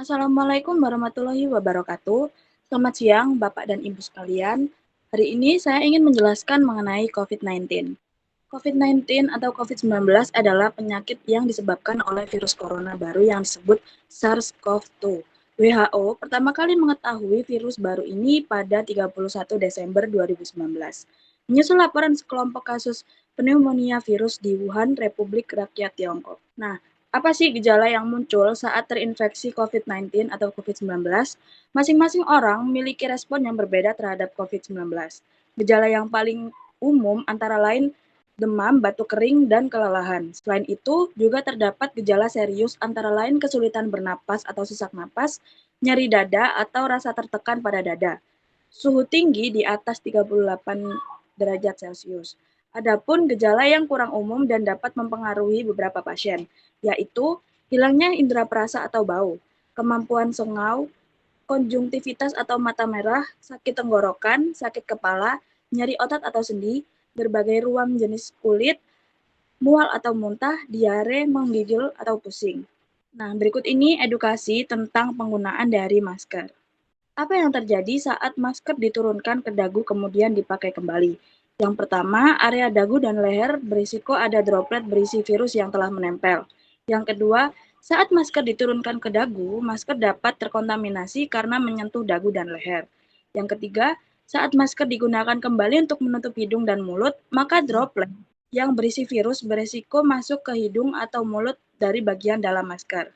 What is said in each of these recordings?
Assalamualaikum warahmatullahi wabarakatuh. Selamat siang, Bapak dan Ibu sekalian. Hari ini saya ingin menjelaskan mengenai COVID-19. COVID-19 atau COVID-19 adalah penyakit yang disebabkan oleh virus corona baru yang disebut SARS-CoV-2. WHO pertama kali mengetahui virus baru ini pada 31 Desember 2019. Menyusul laporan sekelompok kasus pneumonia virus di Wuhan, Republik Rakyat Tiongkok. Nah, apa sih gejala yang muncul saat terinfeksi COVID-19 atau COVID-19? Masing-masing orang memiliki respon yang berbeda terhadap COVID-19. Gejala yang paling umum antara lain demam, batuk kering, dan kelelahan. Selain itu, juga terdapat gejala serius antara lain kesulitan bernapas atau sesak napas, nyeri dada, atau rasa tertekan pada dada. Suhu tinggi di atas 38 derajat Celcius. Adapun gejala yang kurang umum dan dapat mempengaruhi beberapa pasien, yaitu hilangnya indera perasa atau bau, kemampuan sengau, konjungtivitas atau mata merah, sakit tenggorokan, sakit kepala, nyeri otot atau sendi, berbagai ruam jenis kulit, mual atau muntah, diare, menggigil, atau pusing. Nah, berikut ini edukasi tentang penggunaan dari masker. Apa yang terjadi saat masker diturunkan ke dagu kemudian dipakai kembali? Yang pertama, area dagu dan leher berisiko ada droplet berisi virus yang telah menempel. Yang kedua, saat masker diturunkan ke dagu, masker dapat terkontaminasi karena menyentuh dagu dan leher. Yang ketiga, saat masker digunakan kembali untuk menutup hidung dan mulut, maka droplet yang berisi virus berisiko masuk ke hidung atau mulut dari bagian dalam masker.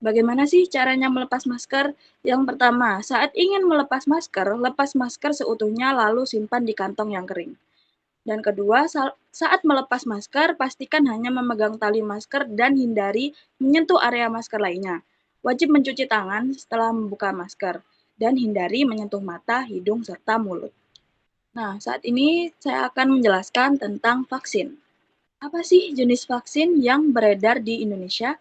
Bagaimana sih caranya melepas masker? Yang pertama, saat ingin melepas masker, lepas masker seutuhnya lalu simpan di kantong yang kering. Dan kedua, saat melepas masker, pastikan hanya memegang tali masker dan hindari menyentuh area masker lainnya. Wajib mencuci tangan setelah membuka masker dan hindari menyentuh mata, hidung, serta mulut. Nah, saat ini saya akan menjelaskan tentang vaksin. Apa sih jenis vaksin yang beredar di Indonesia?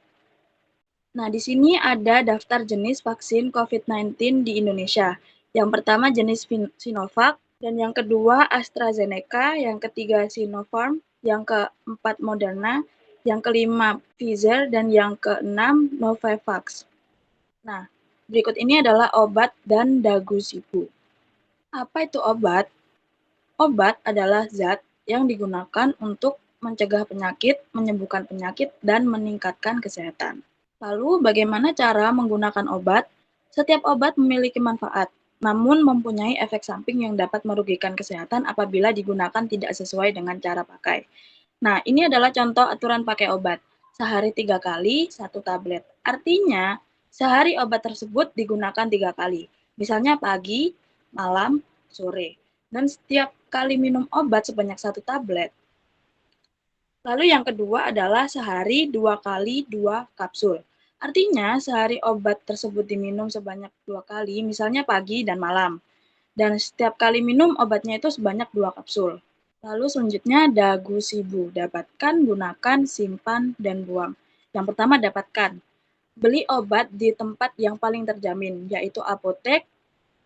Nah, di sini ada daftar jenis vaksin COVID-19 di Indonesia. Yang pertama jenis Sinovac, dan yang kedua AstraZeneca, yang ketiga Sinopharm, yang keempat Moderna, yang kelima Pfizer, dan yang keenam Novavax. Nah, berikut ini adalah obat dan dagu sibu. Apa itu obat? Obat adalah zat yang digunakan untuk mencegah penyakit, menyembuhkan penyakit, dan meningkatkan kesehatan. Lalu, bagaimana cara menggunakan obat? Setiap obat memiliki manfaat, namun mempunyai efek samping yang dapat merugikan kesehatan apabila digunakan tidak sesuai dengan cara pakai. Nah, ini adalah contoh aturan pakai obat. Sehari 3 kali, 1 tablet. Artinya, sehari obat tersebut digunakan 3 kali. Misalnya pagi, malam, sore. Dan setiap kali minum obat sebanyak 1 tablet. Lalu yang kedua adalah sehari 2 kali 2 kapsul. Artinya sehari obat tersebut diminum sebanyak 2 kali, misalnya pagi dan malam. Dan setiap kali minum obatnya itu sebanyak 2 kapsul. Lalu selanjutnya dagu sibu. Dapatkan, gunakan, simpan, dan buang. Yang pertama dapatkan. Beli obat di tempat yang paling terjamin, yaitu apotek,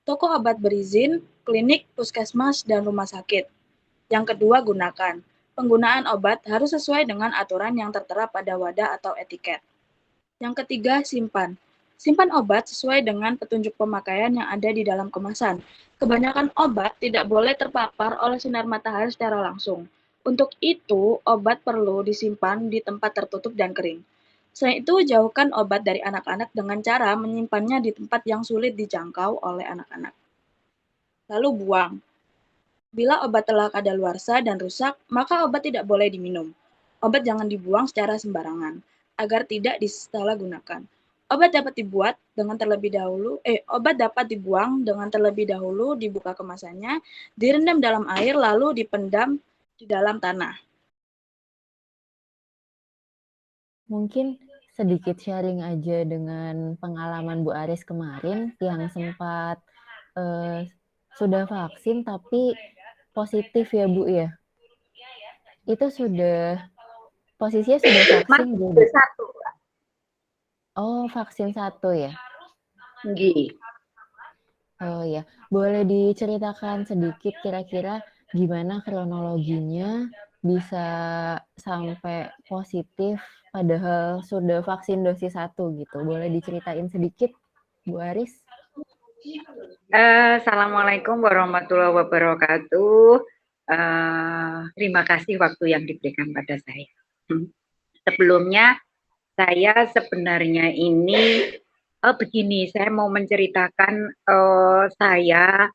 toko obat berizin, klinik, puskesmas, dan rumah sakit. Yang kedua, gunakan. Penggunaan obat harus sesuai dengan aturan yang tertera pada wadah atau etiket. Yang ketiga, simpan. Simpan obat sesuai dengan petunjuk pemakaian yang ada di dalam kemasan. Kebanyakan obat tidak boleh terpapar oleh sinar matahari secara langsung. Untuk itu, obat perlu disimpan di tempat tertutup dan kering. Selain itu, jauhkan obat dari anak-anak dengan cara menyimpannya di tempat yang sulit dijangkau oleh anak-anak. Lalu buang. Bila obat telah kadaluarsa dan rusak, maka obat tidak boleh diminum. Obat jangan dibuang secara sembarangan, agar tidak disalahgunakan. Obat dapat dibuang dengan terlebih dahulu dibuka kemasannya, direndam dalam air lalu dipendam di dalam tanah. Mungkin sedikit sharing aja dengan pengalaman Bu Aris kemarin yang sempat sudah vaksin tapi positif ya Bu ya. Itu posisinya sudah vaksin Bu? Satu. Oh, vaksin 1 ya? Nggih. Oh ya, boleh diceritakan sedikit kira-kira gimana kronologinya bisa sampai positif padahal sudah vaksin dosis 1 gitu. Boleh diceritain sedikit, Bu Aris? Assalamualaikum warahmatullahi wabarakatuh. Terima kasih waktu yang diberikan pada saya. Sebelumnya, saya sebenarnya ini begini, saya mau menceritakan saya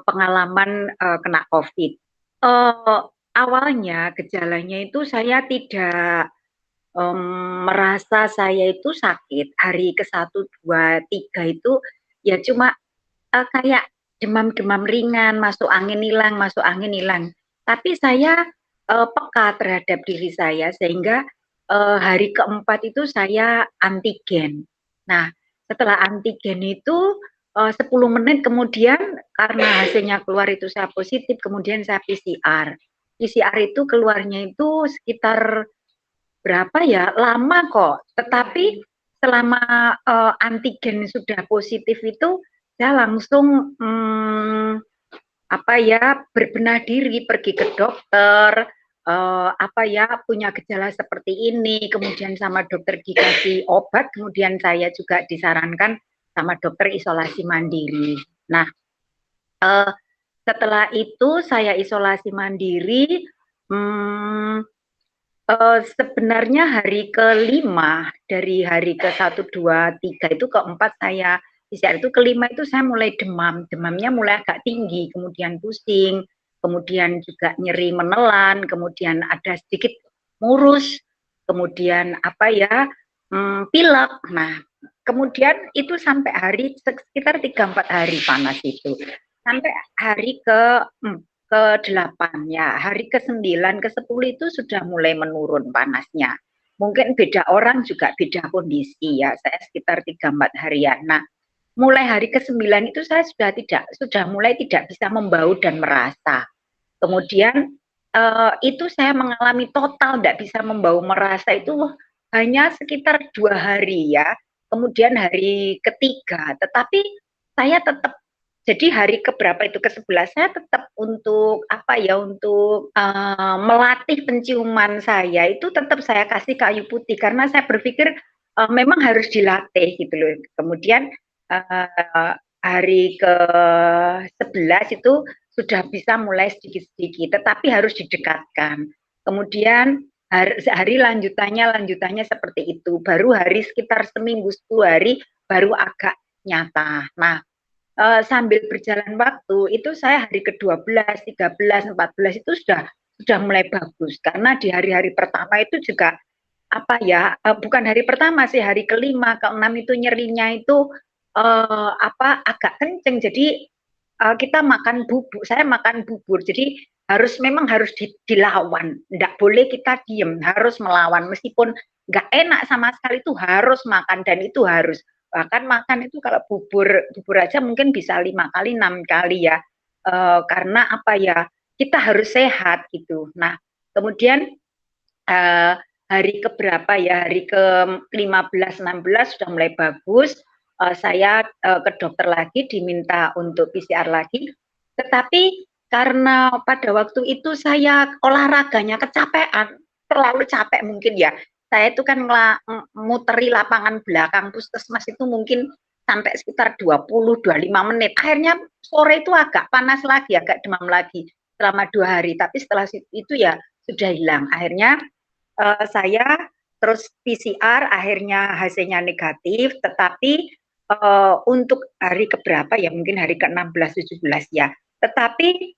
pengalaman kena COVID. Awalnya gejalanya itu saya tidak merasa saya itu sakit. Hari ke-1, 2, 3 itu ya cuma kayak demam-demam ringan, masuk angin hilang. Tapi saya peka terhadap diri saya sehingga hari ke-4 itu saya antigen. Nah, setelah antigen itu 10 menit kemudian karena hasilnya keluar itu saya positif, kemudian saya PCR. PCR itu keluarnya itu sekitar berapa ya, lama kok. Tetapi selama antigen sudah positif itu saya langsung berbenah diri, pergi ke dokter, punya gejala seperti ini, kemudian sama dokter dikasih obat, kemudian saya juga disarankan sama dokter isolasi mandiri. Nah, setelah itu saya isolasi mandiri, sebenarnya hari ke-5 dari hari ke-1, 2, 3 itu ke-4 saya PCR itu ke-5 itu saya mulai demam. Demamnya mulai agak tinggi, kemudian pusing, kemudian juga nyeri menelan, kemudian ada sedikit murus, kemudian pilek. Nah, kemudian itu sampai hari sekitar 3-4 hari panas itu. Sampai hari ke-8 ya, hari ke-9, ke-10 itu sudah mulai menurun panasnya. Mungkin beda orang juga beda kondisi ya, saya sekitar 3-4 harian. Nah, mulai hari ke-9 itu saya sudah mulai tidak bisa membau dan merasa. Kemudian itu saya mengalami total tidak bisa membau merasa itu hanya sekitar 2 hari ya. Kemudian hari ketiga, tetapi saya tetap jadi hari keberapa itu ke-11 saya tetap untuk melatih penciuman saya itu tetap saya kasih kayu putih karena saya berpikir memang harus dilatih gitu loh. Kemudian hari ke-11 itu sudah bisa mulai sedikit-sedikit, tetapi harus didekatkan. Kemudian hari lanjutannya seperti itu. Baru hari sekitar seminggu 10 hari baru agak nyata. Nah, sambil berjalan waktu itu saya hari ke-12, 13, 14 itu sudah mulai bagus karena di hari-hari pertama itu juga bukan hari pertama sih, hari ke-5, ke-6 itu nyerinya itu agak kenceng. Jadi kita makan bubur, saya makan bubur. Jadi memang harus dilawan, enggak boleh kita diem, harus melawan meskipun nggak enak sama sekali itu harus makan dan itu harus bahkan makan itu kalau bubur aja mungkin bisa 5 kali 6 kali ya karena kita harus sehat gitu. Nah kemudian hari keberapa ya, hari ke-15, 16 sudah mulai bagus, saya ke dokter lagi diminta untuk PCR lagi, tetapi karena pada waktu itu saya olahraganya kecapean, terlalu capek mungkin ya, saya itu kan muteri lapangan belakang puskesmas itu mungkin sampai sekitar 20-25 menit. Akhirnya sore itu agak panas lagi, agak demam lagi selama 2 hari. Tapi setelah itu ya sudah hilang. Akhirnya saya terus PCR, akhirnya hasilnya negatif. Tetapi untuk hari keberapa ya, mungkin hari ke-16, 17 ya. Tetapi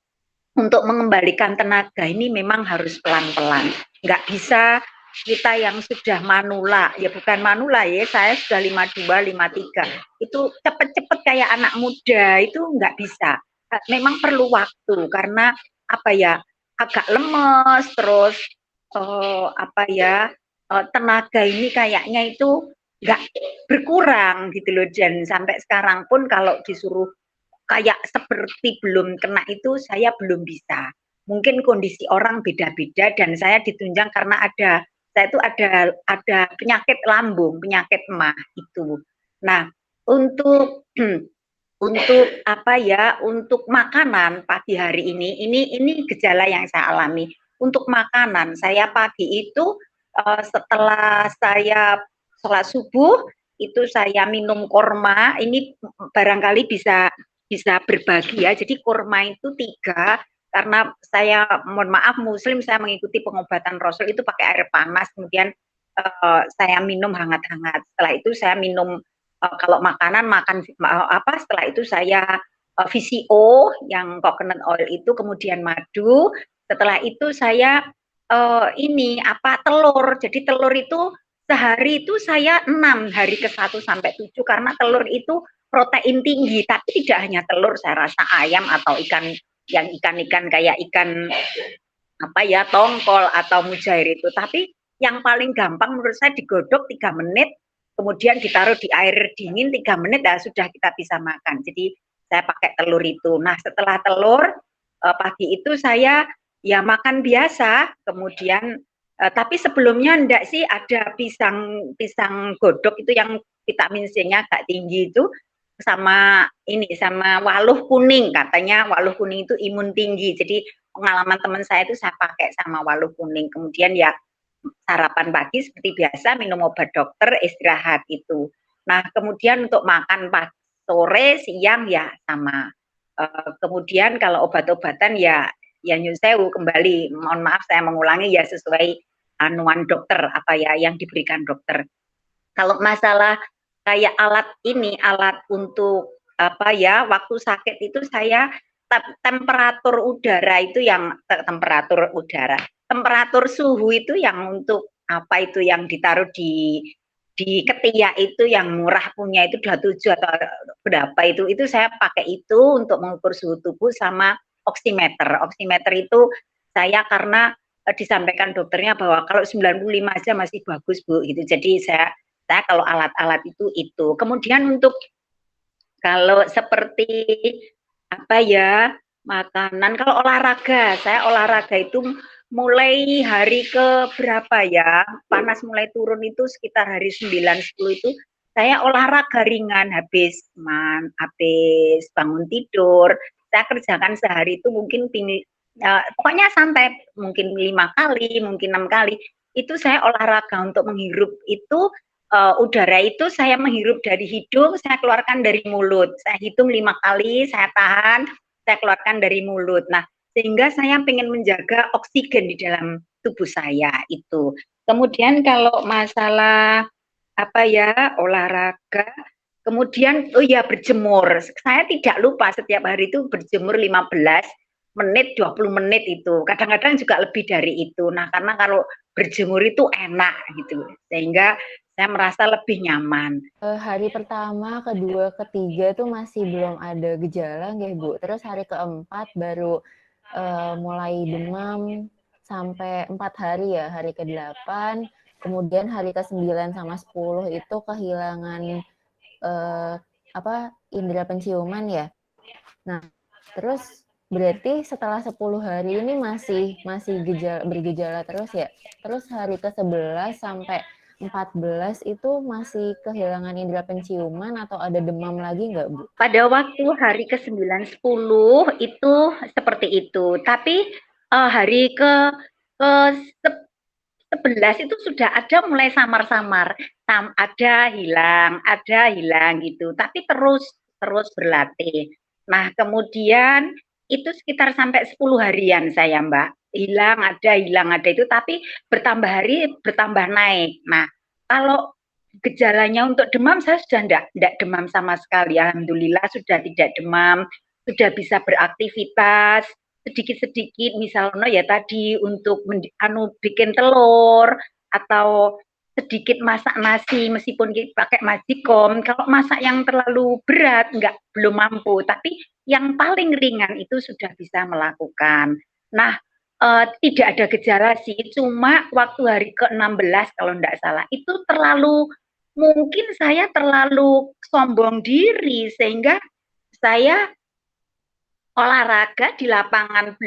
untuk mengembalikan tenaga ini memang harus pelan-pelan. Nggak bisa kita yang sudah manula, ya bukan manula ya, saya sudah 52, 53, itu cepet-cepet kayak anak muda, itu nggak bisa. Memang perlu waktu, karena agak lemes, terus tenaga ini kayaknya itu nggak berkurang gitu loh, dan sampai sekarang pun kalau disuruh kayak seperti belum kena itu saya belum bisa. Mungkin kondisi orang beda-beda dan saya ditunjang karena saya itu ada penyakit lambung, penyakit emah itu. Nah, untuk untuk makanan pagi hari ini gejala yang saya alami. untuk makanan, saya pagi itu setelah saya sholat subuh itu saya minum kurma. Ini barangkali bisa berbagi ya. Jadi kurma itu 3, karena saya mohon maaf Muslim, saya mengikuti pengobatan Rasul itu pakai air panas, kemudian saya minum hangat-hangat. Setelah itu saya minum kalau makanan makan setelah itu saya VCO yang coconut oil itu, kemudian madu. Setelah itu saya telur. Jadi telur itu sehari itu saya 6 hari ke 1 sampai 7, karena telur itu protein tinggi, tapi tidak hanya telur, saya rasa ayam atau ikan yang ikan-ikan kayak ikan tongkol atau mujair itu. Tapi yang paling gampang menurut saya digodok 3 menit, kemudian ditaruh di air dingin 3 menit, sudah kita bisa makan. Jadi saya pakai telur itu. Nah, setelah telur pagi itu saya ya makan biasa, kemudian tapi sebelumnya enggak sih, ada pisang godok itu yang vitamin C-nya agak tinggi itu, sama waluh kuning, katanya waluh kuning itu imun tinggi. Jadi pengalaman teman saya itu saya pakai sama waluh kuning. Kemudian ya sarapan pagi seperti biasa, minum obat dokter, istirahat itu. Nah, kemudian untuk makan pagi, sore, siang ya sama. Kemudian kalau obat-obatan ya nyun sewu kembali, mohon maaf saya mengulangi ya, sesuai anuan dokter yang diberikan dokter. Kalau masalah kayak alat untuk waktu sakit itu saya temperatur udara itu yang temperatur suhu itu yang untuk yang ditaruh di ketiak itu yang murah punya itu 27 atau berapa itu saya pakai itu untuk mengukur suhu tubuh, sama oximeter. Oximeter itu saya karena disampaikan dokternya bahwa kalau 95 aja masih bagus Bu gitu. Jadi saya kalau alat-alat itu. Kemudian untuk kalau seperti makanan, kalau olahraga, saya olahraga itu mulai hari ke berapa ya, panas mulai turun itu sekitar hari 9-10 itu saya olahraga ringan, habis bangun tidur saya kerjakan sehari itu mungkin pokoknya santai, mungkin 5 kali, mungkin 6 kali itu saya olahraga untuk menghirup itu udara itu saya menghirup dari hidung, saya keluarkan dari mulut. Saya hitung 5 kali, saya tahan, saya keluarkan dari mulut. Nah, sehingga saya ingin menjaga oksigen di dalam tubuh saya itu. Kemudian kalau masalah olahraga, kemudian berjemur. Saya tidak lupa setiap hari itu berjemur 15 menit, 20 menit itu. Kadang-kadang juga lebih dari itu. Nah, karena kalau berjemur itu enak gitu. Sehingga saya merasa lebih nyaman. Hari pertama, kedua, ketiga tuh masih belum ada gejala nggih Bu. Terus hari keempat baru mulai demam sampai 4 hari ya, hari ke-8, kemudian hari ke-9 sama 10 itu kehilangan indera penciuman ya. Nah, terus berarti setelah 10 hari ini masih bergejala terus ya. Terus hari ke-11 sampai 14 itu masih kehilangan indera penciuman atau ada demam lagi nggak Bu? Pada waktu hari ke-9, 10 itu seperti itu. Tapi hari ke-11 itu sudah ada mulai samar-samar. Ada hilang gitu. Tapi terus berlatih. Nah, kemudian itu sekitar sampai 10 harian saya Mbak. Hilang ada itu, tapi bertambah hari bertambah naik. Nah, kalau gejalanya untuk demam saya sudah tidak demam sama sekali. Alhamdulillah sudah tidak demam, sudah bisa beraktivitas sedikit-sedikit, misalnya ya tadi untuk bikin telur atau sedikit masak nasi meskipun pakai magicom. Kalau masak yang terlalu berat belum mampu, tapi yang paling ringan itu sudah bisa melakukan. Nah, tidak ada gejala sih, cuma waktu hari ke-16 kalau tidak salah itu mungkin saya terlalu sombong diri sehingga saya olahraga di lapangan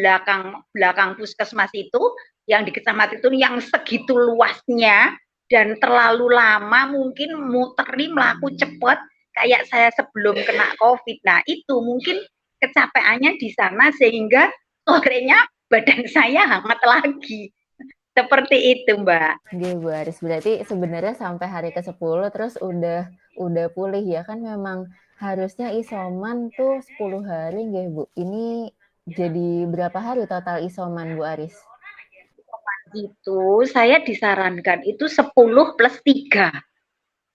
belakang puskesmas itu yang di kecamatan itu yang segitu luasnya dan terlalu lama, mungkin muteri melaku cepat kayak saya sebelum kena COVID. Nah, itu mungkin kecapeannya di sana sehingga sorenya badan saya hangat lagi. Seperti itu, Mbak. Nggih, Bu Aris. Berarti sebenarnya sampai hari ke-10 terus udah pulih ya, kan memang harusnya isoman tuh 10 hari nggih, Bu. Ini jadi berapa hari total isoman, Bu Aris? Itu saya disarankan itu 10 plus 3.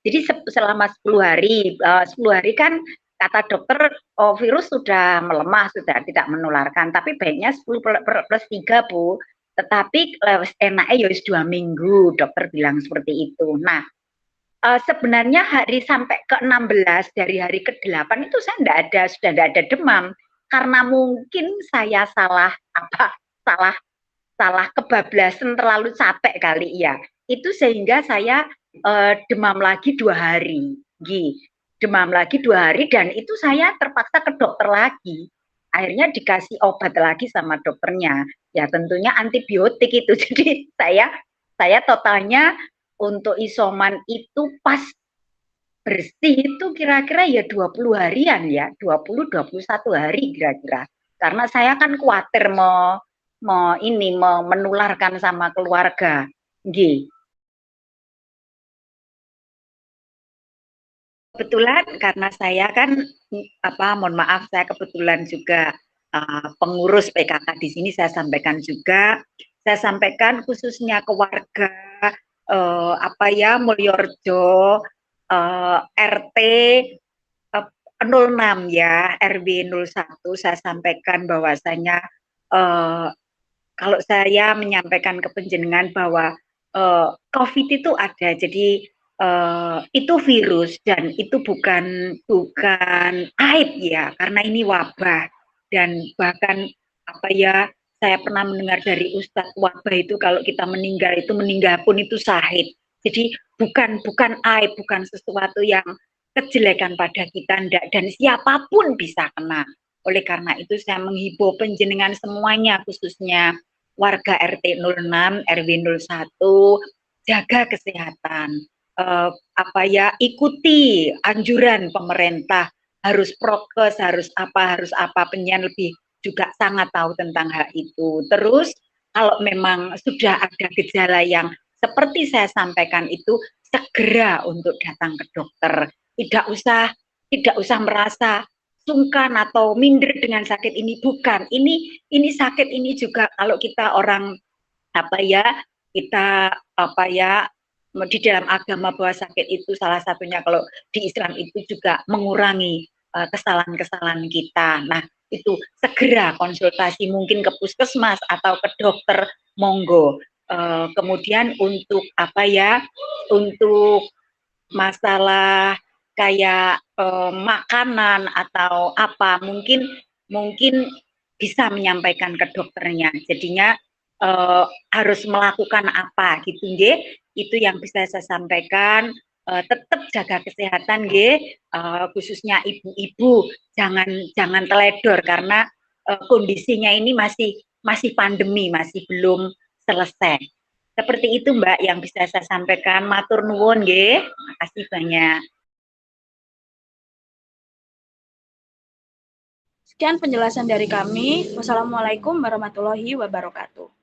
Jadi selama 10 hari, 10 hari kan kata dokter virus sudah melemah, sudah tidak menularkan. Tapi baiknya 10 plus 3, Bu. Tetapi enaknya ya 2 minggu, dokter bilang seperti itu. Nah, sebenarnya hari sampai ke-16, dari hari ke-8 itu saya sudah tidak ada demam. Karena mungkin saya salah kebablasan, terlalu capek kali ya. Itu sehingga saya demam lagi 2 hari. Demam lagi 2 hari dan itu saya terpaksa ke dokter lagi. Akhirnya dikasih obat lagi sama dokternya. Ya tentunya antibiotik itu. Jadi saya totalnya untuk isoman itu pas bersih itu kira-kira ya 20 harian ya, 20-21 hari kira-kira. Karena saya kan khawatir mau menularkan sama keluarga. Nggih. Kebetulan karena saya kan mohon maaf, saya kebetulan juga pengurus PKK di sini, saya sampaikan juga. Saya sampaikan khususnya ke warga Mulyorjo, RT 06 ya, RW 01, saya sampaikan bahwasanya kalau saya menyampaikan ke panjenengan bahwa COVID itu ada, jadi itu virus dan itu bukan aib ya, karena ini wabah. Dan bahkan saya pernah mendengar dari Ustadz, wabah itu kalau kita meninggal pun itu syahid. Jadi bukan aib, bukan sesuatu yang kejelekan pada kita, enggak, dan siapapun bisa kena. Oleh karena itu saya menghimbau panjenengan semuanya, khususnya warga RT 06, RW 01, jaga kesehatan. Ikuti anjuran pemerintah, harus prokes, harus apa, penyian lebih juga sangat tahu tentang hal itu. Terus kalau memang sudah ada gejala yang seperti saya sampaikan itu, segera untuk datang ke dokter. Tidak usah merasa sungkan atau minder dengan sakit ini, bukan. Ini sakit ini juga kalau kita orang kita di dalam agama bahwa sakit itu salah satunya kalau di Islam itu juga mengurangi kesalahan-kesalahan kita. Nah, itu segera konsultasi mungkin ke puskesmas atau ke dokter, monggo. Kemudian untuk untuk masalah kayak makanan atau apa, mungkin bisa menyampaikan ke dokternya. Jadinya harus melakukan apa gitu nggih. Itu yang bisa saya sampaikan. Tetap jaga kesehatan nggih, khususnya ibu-ibu, jangan teledor karena kondisinya ini masih pandemi, masih belum selesai. Seperti itu Mbak yang bisa saya sampaikan. Matur nuwun nggih. Makasih banyak. Sekian penjelasan dari kami. Wassalamualaikum warahmatullahi wabarakatuh.